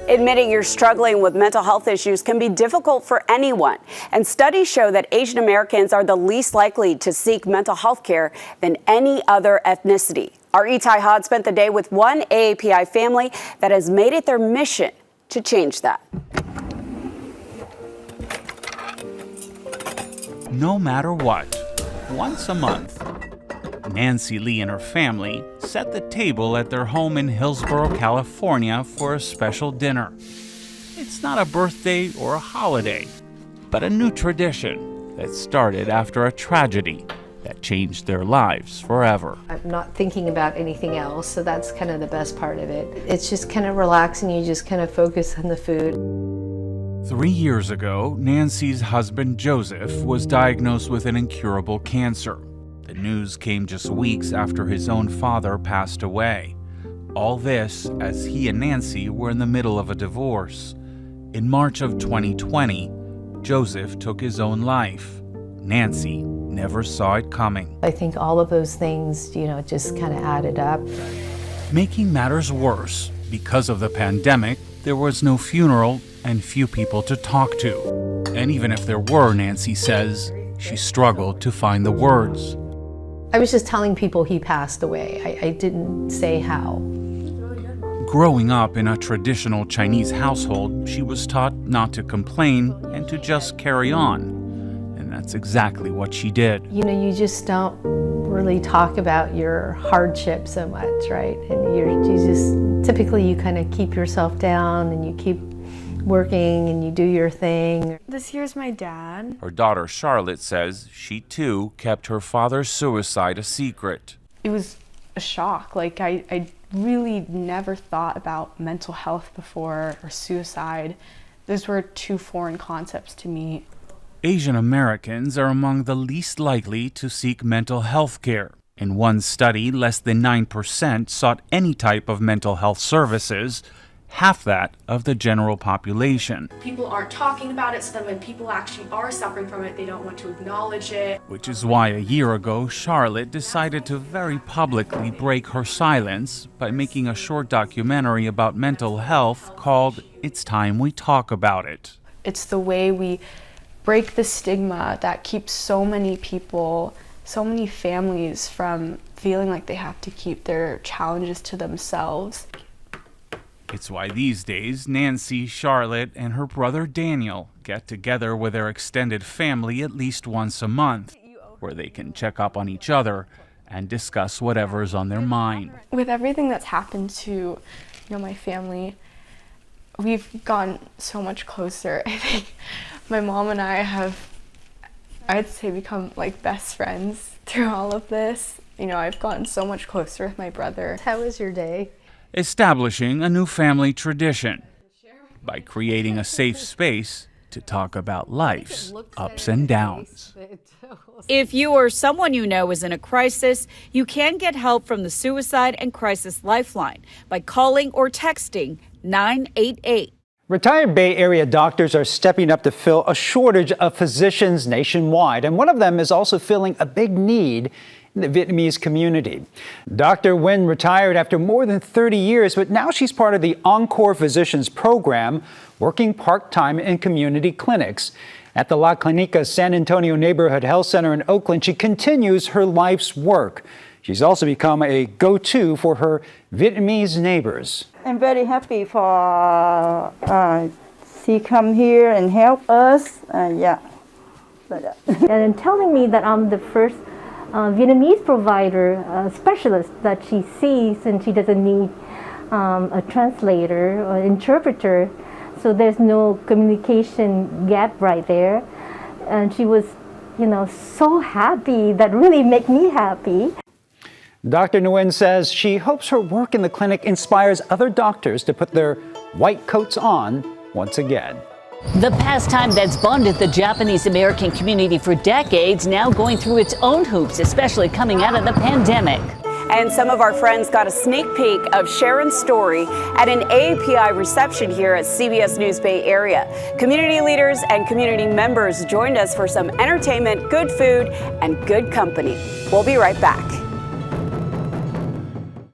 Admitting you're struggling with mental health issues can be difficult for anyone, and studies show that Asian Americans are the least likely to seek mental health care than any other ethnicity. Our Itai Hod spent the day with one AAPI family that has made it their mission to change that. No matter what, once a month, Nancy Lee and her family set the table at their home in Hillsborough, California for a special dinner. It's not a birthday or a holiday, but a new tradition that started after a tragedy that changed their lives forever. I'm not thinking about anything else, so that's kind of the best part of it. It's just kind of relaxing, you just kind of focus on the food. 3 years ago, Nancy's husband Joseph was diagnosed with an incurable cancer. The news came just weeks after his own father passed away. All this as he and Nancy were in the middle of a divorce. In March of 2020, Joseph took his own life. Nancy never saw it coming. I think all of those things, just kind of added up. Making matters worse, because of the pandemic, there was no funeral and few people to talk to. And even if there were, Nancy says, she struggled to find the words. I was just telling people he passed away. I didn't say how. Growing up in a traditional Chinese household, she was taught not to complain and to just carry on. And that's exactly what she did. You just don't really talk about your hardship so much, right? And typically you kind of keep yourself down and you keep working and you do your thing. This here's my dad. Her daughter Charlotte says she too kept her father's suicide a secret. It was a shock. I really never thought about mental health before or suicide. Those were two foreign concepts to me. Asian Americans are among the least likely to seek mental health care. In one study, less than 9% sought any type of mental health services, half that of the general population. People aren't talking about it, so then when people actually are suffering from it, they don't want to acknowledge it. Which is why a year ago, Charlotte decided to very publicly break her silence by making a short documentary about mental health called It's Time We Talk About It. It's the way we break the stigma that keeps so many people, so many families from feeling like they have to keep their challenges to themselves. It's why these days, Nancy, Charlotte, and her brother Daniel get together with their extended family at least once a month, where they can check up on each other and discuss whatever's on their mind. With everything that's happened to, my family, we've gotten so much closer. I think my mom and I have, I'd say, become like best friends through all of this. I've gotten so much closer with my brother. How was your day? Establishing a new family tradition by creating a safe space to talk about life's ups and downs. If you or someone you know is in a crisis, you can get help from the Suicide and Crisis Lifeline by calling or texting 988. Retired Bay Area doctors are stepping up to fill a shortage of physicians nationwide, and one of them is also filling a big need in the Vietnamese community. Dr. Nguyen retired after more than 30 years, but now she's part of the Encore Physicians program, working part-time in community clinics. At the La Clinica San Antonio Neighborhood Health Center in Oakland, she continues her life's work. She's also become a go-to for her Vietnamese neighbors. I'm very happy for she come here and help us. And telling me that I'm the first Vietnamese provider specialist that she sees, and she doesn't need a translator or interpreter, so there's no communication gap right there. And she was, so happy. That really made me happy. Dr. Nguyen says she hopes her work in the clinic inspires other doctors to put their white coats on once again. The pastime that's bonded the Japanese American community for decades now going through its own hoops, especially coming out of the pandemic. And some of our friends got a sneak peek of Sharon's story at an AAPI reception here at CBS News Bay Area. Community leaders and community members joined us for some entertainment, good food, and good company. We'll be right back.